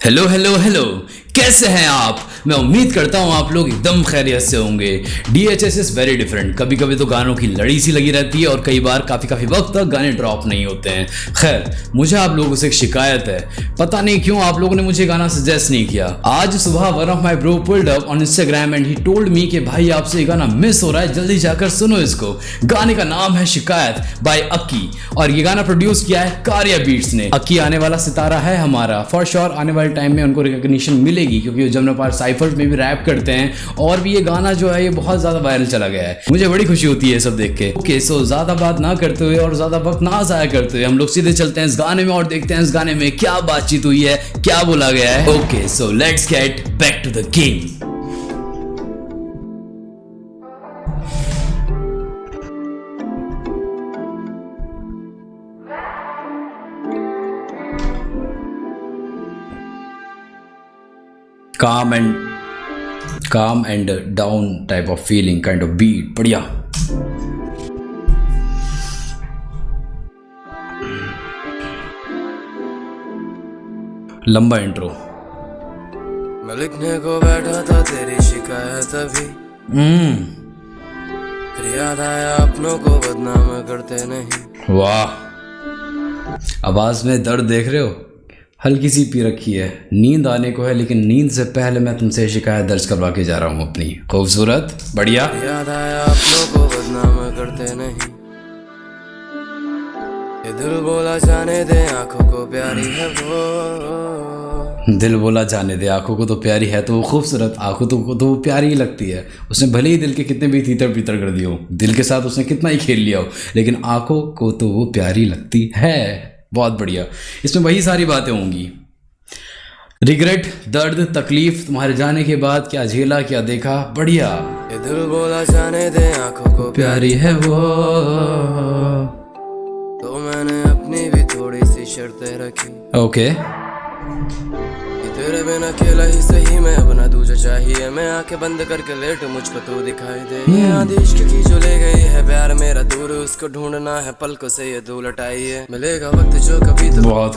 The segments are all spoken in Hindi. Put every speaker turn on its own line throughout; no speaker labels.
हेलो हेलो हेलो, कैसे हैं आप। मैं उम्मीद करता हूँ आप लोग एकदम खैरियत से होंगे। DHS is very different. कभी कभी तो गानों की लड़ी सी लगी रहती है और कई बार काफ़ी वक्त तक गाने ड्रॉप नहीं होते हैं। खैर, मुझे आप लोगों से एक शिकायत है, पता नहीं क्यों आप लोगों ने मुझे गाना सजेस्ट नहीं किया। आज सुबह one of my bro pulled up on Instagram and he told me कि भाई आपसे ये गाना मिस हो रहा है, जल्दी जाकर सुनो इसको। गाने का नाम है शिकायत बाय अक्की और ये गाना प्रोड्यूस किया है कार्या बीट्स ने। अक्की आने वाला सितारा है हमारा, फॉर श्योर आने वाले टाइम में उनको रिकॉग्निशन मिलेगी क्योंकि जमुना पार साइफर्स में भी रैप करते हैं और भी ये गाना जो है ये बहुत ज्यादा वायरल चला गया है। मुझे बड़ी खुशी होती है सब देख के। ओके, सो ज्यादा बात ना करते हुए और ज्यादा वक्त ना जाया करते हुए हम लोग सीधे चलते हैं इस गाने में और देखते हैं इस गाने में क्या बातचीत हुई है, क्या बोला गया है। Okay, so let's get back to the game. calm and down type of feeling, kind of beat, बढ़िया। लंबा इंट्रो।
मैं लिखने को बैठा था तेरी शिकायत अभी, फिर याद आया अपनों को बदनाम करते नहीं।
वाह, आवाज में दर्द देख रहे हो, हल्की सी पी रखी है। नींद आने को है लेकिन नींद से पहले मैं तुमसे शिकायत दर्ज करवा के जा रहा हूँ अपनी। खूबसूरत, बढ़िया।
याद आया अपनों को बदनाम करते नहीं, ये दिल बोला जाने दे आंखों को प्यारी है वो।
दिल बोला जाने दे आंखों को तो प्यारी है तो वो खूबसूरत, आंखों तो वो प्यारी ही लगती है। उसने भले ही दिल के कितने भी तीतर पीतर कर दिए हो, दिल के साथ उसने कितना ही खेल लिया हो, लेकिन आंखों को तो वो प्यारी लगती है। बहुत बढ़िया। इसमें वही सारी बातें होंगी, रिग्रेट, दर्द, तकलीफ, तुम्हारे जाने के बाद क्या झेला क्या देखा। बढ़िया।
ये दिल बोला जाने दे आंखों को
प्यारी है वो,
तो मैंने अपनी भी थोड़ी सी शर्तें रखी।
ओके।
तेरे बिना अकेला ही सही, मैं अब ना दूजा चाहिए। मैं आंखें बंद करके लेट, मुझको तू दिखाई दे। ये आंधी इश्क की जो ले गई है प्यार मेरा दूर, उसको ढूंढना है पलकों से ये दूर लटाइए। मिलेगा वक्त जो कभी तो।
बहुत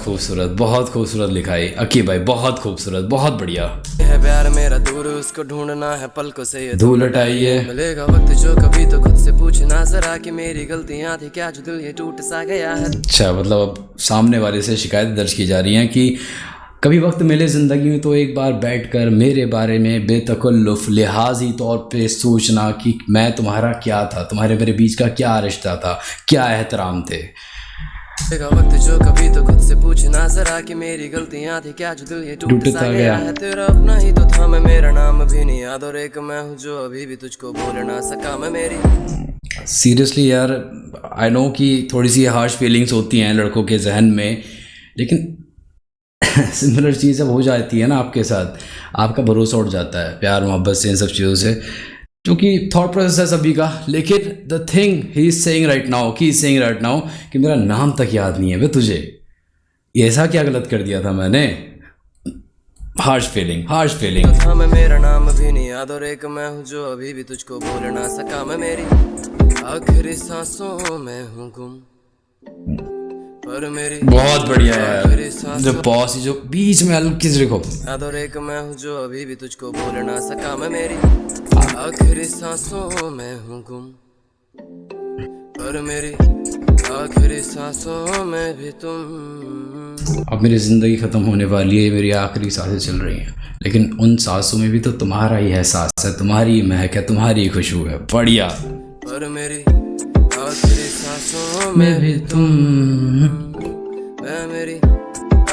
खूबसूरत लिखाई अक्की भाई, बहुत खूबसूरत, बहुत बढ़िया
है प्यार मेरा दूर, उसको ढूंढना है पलकों से ये
दूर लटाइए।
मिलेगा वक्त जो कभी तो खुद से पूछना जरा कि मेरी गलतियां थी क्या जो दिल ये टूट सा गया है।
अच्छा, मतलब अब सामने वाले से शिकायत दर्ज की जा रही है कि कभी वक्त मिले ज़िंदगी में तो एक बार बैठकर मेरे बारे में बेतकल्लुफ़ लिहाजी तौर पे सोचना कि मैं तुम्हारा क्या था, तुम्हारे मेरे बीच का क्या रिश्ता था, क्या एहतराम थे।
वक्त जो कभी तो खुद से पूछना जरा कि मेरी गलतियां थी क्या जो दिल ये टूट सा गया है। तेरा अपना ही तो था, मैं मेरा नाम भी नहीं याद, और एक मैं हूँ जो अभी भी तुझको भूल ना सका मैं मेरी।
सीरियसली यार, आई नो कि थोड़ी सी हार्श फीलिंग्स होती हैं लड़कों के जहन में, लेकिन सिमिलर चीज़ जब हो जाती है ना आपके साथ, आपका भरोसा उठ जाता है प्यार मोहब्बत से, इन सब चीज़ों से, जो कि थॉट प्रोसेस है सभी का। लेकिन the thing he is saying right now कि मेरा नाम तक याद नहीं है वे तुझे। ऐसा क्या गलत कर दिया था मैंने? हार्श फीलिंग
तो था, मैं मेरा नाम भी नहीं याद, और एक मैं हूँ जो अभी भी तुझको भूल ना सका मैं मेरी। आखिरी सांसों में हूँ गुम पर मेरी।
बहुत बढ़िया यार, जो पॉज जो बीच में अलग किस रखो।
याद और एक मैं हूँ जो अभी भी तुझको भूल ना सका मैं मेरी। आखिरी सांसों में हूँ गुम पर मेरी आखिरी सांसों में भी तुम।
अब मेरी ज़िंदगी ख़त्म होने वाली है, मेरी आखिरी सांसें चल रही हैं, लेकिन उन सांसों में भी तो तुम्हारा ही एहसास है, तुम्हारी ही महक है, तुम्हारी ही खुशबू है। बढ़िया।
पर मेरी आखिरी सांसों में भी तुम, मैं मेरी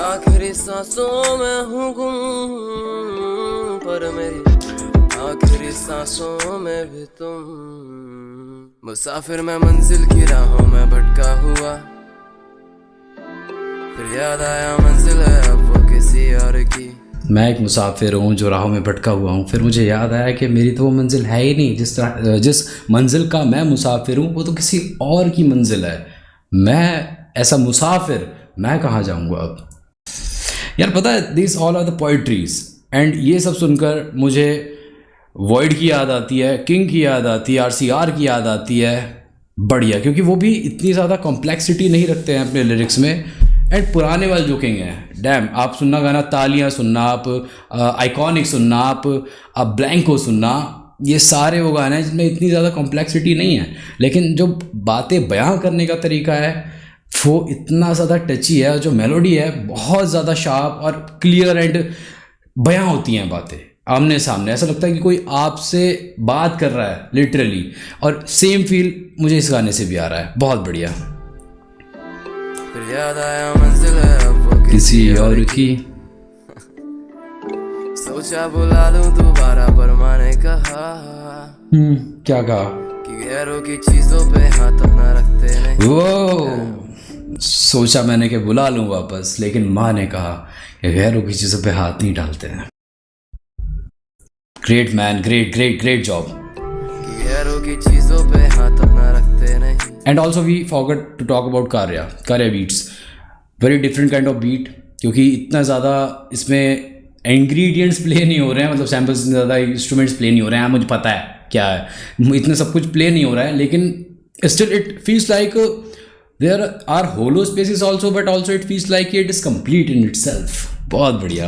आखिरी सांसों में हूँ गुम पर मेरी आखिरी सांसों में भी तुम। मुसाफिर मैं मंजिल की राहों में भटका हुआ, फिर याद आया मंजिल है अब वो किसी और की।
मैं एक मुसाफिर हूँ जो राहों में भटका हुआ हूँ, फिर मुझे याद आया कि मेरी तो वो मंजिल है ही नहीं। जिस मंजिल का मैं मुसाफिर हूँ वो तो किसी और की मंजिल है। मैं ऐसा मुसाफिर, मैं कहाँ जाऊँगा अब। यार पता है, this all are the poetries, and ये सब सुनकर मुझे वॉइड की याद आती है, किंग की याद आती है, RCR की याद आती है। बढ़िया, क्योंकि वो भी इतनी ज़्यादा कॉम्प्लेक्सिटी नहीं रखते हैं अपने लिरिक्स में, एंड पुराने वाले जो किंग हैं, डैम, आप सुनना गाना तालियां सुनना, आप आइकॉनिक सुनना, आप ब्लैंको सुनना, ये सारे वो गाने हैं जिनमें इतनी ज़्यादा कॉम्प्लेक्सिटी नहीं है, लेकिन जो बातें बयां करने का तरीका है वो इतना ज़्यादा टची है, और जो मेलोडी है बहुत ज़्यादा शार्प और क्लियर एंड बयां होती हैं बातें आमने सामने। ऐसा लगता है कि कोई आपसे बात कर रहा है लिटरली, और सेम फील मुझे इस गाने से भी आ रहा है। बहुत बढ़िया।
फिर याद आया मंजिल है अब वो
किसी और की,
सोचा बुला लूं दोबारा पर माने कहा
क्या कहा
कि गैरों की चीजों पे हाथ अपना रखते नहीं।
वो सोचा मैंने कि बुला लूं वापस, लेकिन माँ ने कहा कि गैरों की चीज़ों पे हाथ नहीं डालते हैं। Great man, great great great job.
कि गैरों की चीजों पे हाथ अपना रखते नहीं।
And also we forgot to talk about Karya beats, very different kind of beat, क्योंकि इतना ज़्यादा इसमें इंग्रेडिएंट्स प्ले नहीं हो रहे हैं, मतलब सैम्पल्स से ज़्यादा इंस्ट्रूमेंट्स प्ले नहीं हो रहे हैं। मुझे पता है क्या है, इतना सब कुछ प्ले नहीं हो रहा है, लेकिन still it feels like there are hollow spaces also, but also it feels like it is complete in itself. बहुत बढ़िया।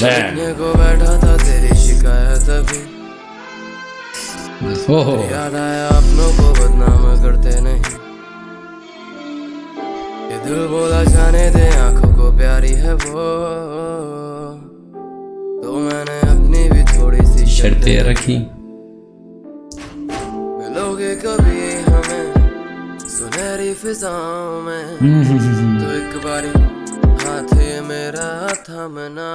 लिखने को बैठा था तेरी शिकायत अभी, याद आया अपनों को बदनाम करते नहीं। ये दिल बोला जाने दे आंखों को प्यारी है वो, तो मैंने अपनी भी थोड़ी सी
शर्तें रखी।
मिलोगे कभी हमें सुनहरी फिजाओं में, तो एक बारी हाथ ये मेरा थामना।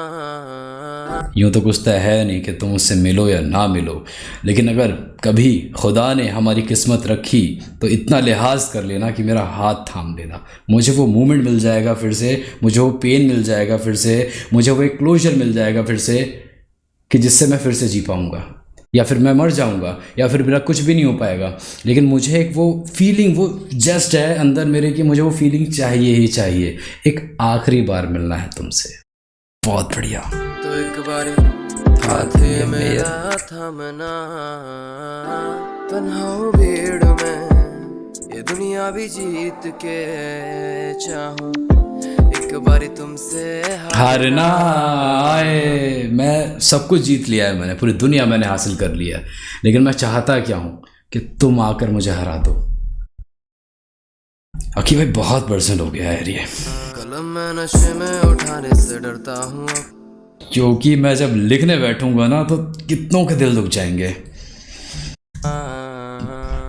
यूँ तो कुछ तय है नहीं कि तुम उससे मिलो या ना मिलो, लेकिन अगर कभी खुदा ने हमारी किस्मत रखी तो इतना लिहाज कर लेना कि मेरा हाथ थाम लेना। मुझे वो मोमेंट मिल जाएगा फिर से, मुझे वो पेन मिल जाएगा फिर से, मुझे वो एक क्लोजर मिल जाएगा फिर से, कि जिससे मैं फिर से जी पाऊँगा, या फिर मैं मर जाऊँगा, या फिर मेरा कुछ भी नहीं हो पाएगा, लेकिन मुझे एक वो फीलिंग, वो जस्ट है अंदर मेरे कि मुझे वो फीलिंग चाहिए ही चाहिए। एक आखिरी बार मिलना है तुमसे। बहुत बढ़िया।
तो एक बारी हाथ ये मेरा थामना, तन्हा हूँ भीड़ में ये दुनिया भी जीत के चाहूं, एक बारी तुमसे
हारना आए। मैं सब कुछ जीत लिया है, मैंने पूरी दुनिया मैंने हासिल कर लिया है, लेकिन मैं चाहता क्या हूँ कि तुम आकर मुझे हरा दो। अकी भाई बहुत पर्सनल हो गया है ये।
कलम मैं नशे में उठाने से डरता हूँ,
क्योंकि मैं जब लिखने बैठूंगा ना तो कितनों के दिल दुख जाएंगे।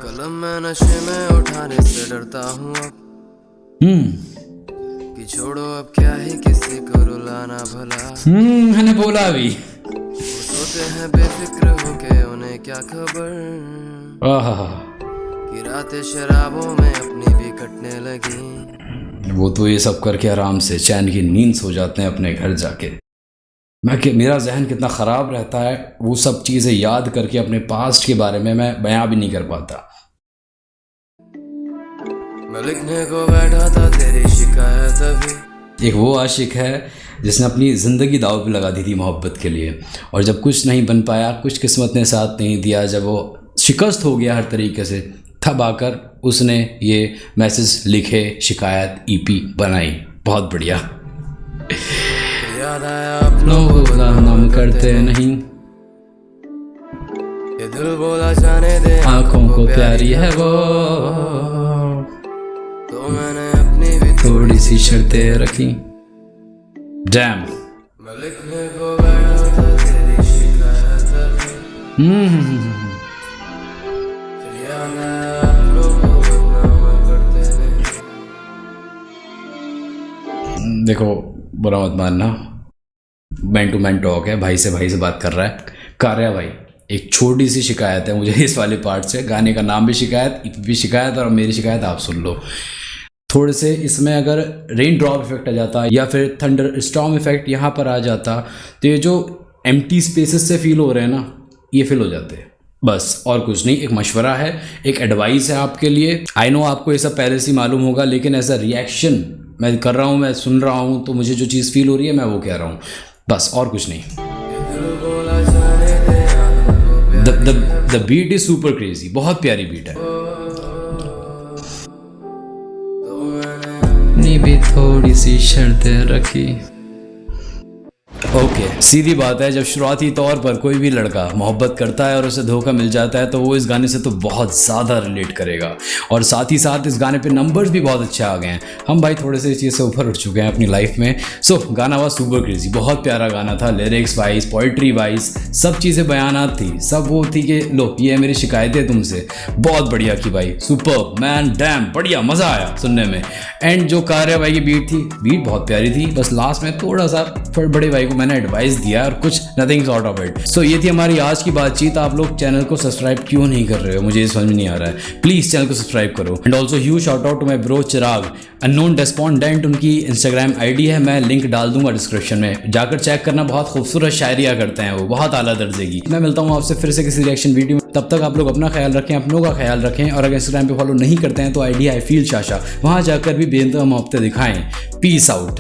कलम मैं नशे में उठाने से डरता हूँ कि छोड़ो अब क्या ही किसी को रुलाना भला।
मैंने बोला भी,
वो सोते हैं बेफिक्र होके उन्हें क्या खबर, कि रातें शराबों में अपनी भी कटने लगी।
वो तो ये सब करके आराम से चैन की नींद सो जाते हैं अपने घर जाके। मेरा जहन कितना ख़राब रहता है, वो सब चीज़ें याद करके अपने पास्ट के बारे में मैं बयां भी नहीं कर पाता।
मैं लिखने को बैठा था तेरी शिकायत अभी।
एक वो आशिक है जिसने अपनी ज़िंदगी दाव पे लगा दी थी मोहब्बत के लिए, और जब कुछ नहीं बन पाया, कुछ किस्मत ने साथ नहीं दिया, जब वो शिकस्त हो गया हर तरीके से, तब आकर उसने ये मैसेज लिखे, शिकायत ईपी बनाई। बहुत बढ़िया।
याद आया अपनों
लोग बदनाम करते नहीं,
ये दिल बोला जाने दे
आंखों को प्यारी है वो,
तो मैंने अपनी भी
थोड़ी सी शर्तें रखी। डैम।
मैं लिखने को बैठा था तेरी शिकायत अभी। याद आया अपनों को बदनाम करते नहीं।
देखो बुरा मत मानना, मैन टू मैन टॉक है, भाई से बात कर रहा है। कार्या भाई, एक छोटी सी शिकायत है मुझे इस वाले पार्ट से। गाने का नाम भी शिकायत, ईपी भी शिकायत, और मेरी शिकायत आप सुन लो। थोड़े से इसमें अगर रेन ड्रॉप इफेक्ट आ जाता या फिर थंडर स्टॉर्म इफेक्ट यहाँ पर आ जाता, तो ये जो एम्प्टी स्पेसेस से फील हो रहे हैं ना, ये फील हो जाते हैं। बस और कुछ नहीं, एक मशवरा है, एक एडवाइस है आपके लिए। आई नो आपको ये सब पहले से मालूम होगा, लेकिन एज अ रिएक्शन मैं कर रहा हूँ, मैं सुन रहा हूँ, तो मुझे जो चीज़ फील हो रही है मैं वो कह रहा हूँ, बस और कुछ नहीं। The beat is super crazy, बहुत प्यारी बीट है। अपनी भी थोड़ी सी शर्तें रखी। ओके सीधी बात है, जब शुरुआती तौर पर कोई भी लड़का मोहब्बत करता है और उसे धोखा मिल जाता है तो वो इस गाने से तो बहुत ज़्यादा रिलेट करेगा, और साथ ही साथ इस गाने पे नंबर्स भी बहुत अच्छे आ गए हैं। हम भाई थोड़े से इस चीज़ से ऊपर उठ चुके हैं अपनी लाइफ में। सो गाना हुआ सुपर क्रेजी, बहुत प्यारा गाना था, लिरिक्स वाइज पोइट्री वाइज सब चीज़ें बयानात थी, सब वो थी कि लो ये है मेरी शिकायतें तुमसे, बहुत बढ़िया की भाई, सुपर मैन डैम बढ़िया, मज़ा आया सुनने में। एंड जो कार्य भाई की बीट थी, बीट बहुत प्यारी थी, बस लास्ट में थोड़ा सा बड़े भाई को मैंने एडवाइस दिया और कुछ नथिंग सॉर्ट ऑफ इट। सो ये थी हमारी आज की बातचीत। आप लोग चैनल को सब्सक्राइब क्यों नहीं कर रहे हो, मुझे ये समझ में नहीं आ रहा है। प्लीज चैनल को सब्सक्राइब करो। And also huge shout out to my bro Chirag unknown despondent, उनकी इंस्टाग्राम आईडी है, मैं लिंक डाल दूंगा डिस्क्रिप्शन में, जाकर चेक करना। बहुत खूबसूरत शायरिया करते हैं वो, बहुत आला दर्जे की। मैं मिलता हूँ आपसे फिर से किसी रिएक्शन वीडियो में, तब तक आप लोग अपना ख्याल रखें, अपनों का ख्याल रखें, और अगर इंस्टाग्राम पे फॉलो नहीं करते हैं तो आईडी आई फील शाशा, वहाँ जाकर भी बेनतहा मोहब्बतें दिखाएं। Peace out.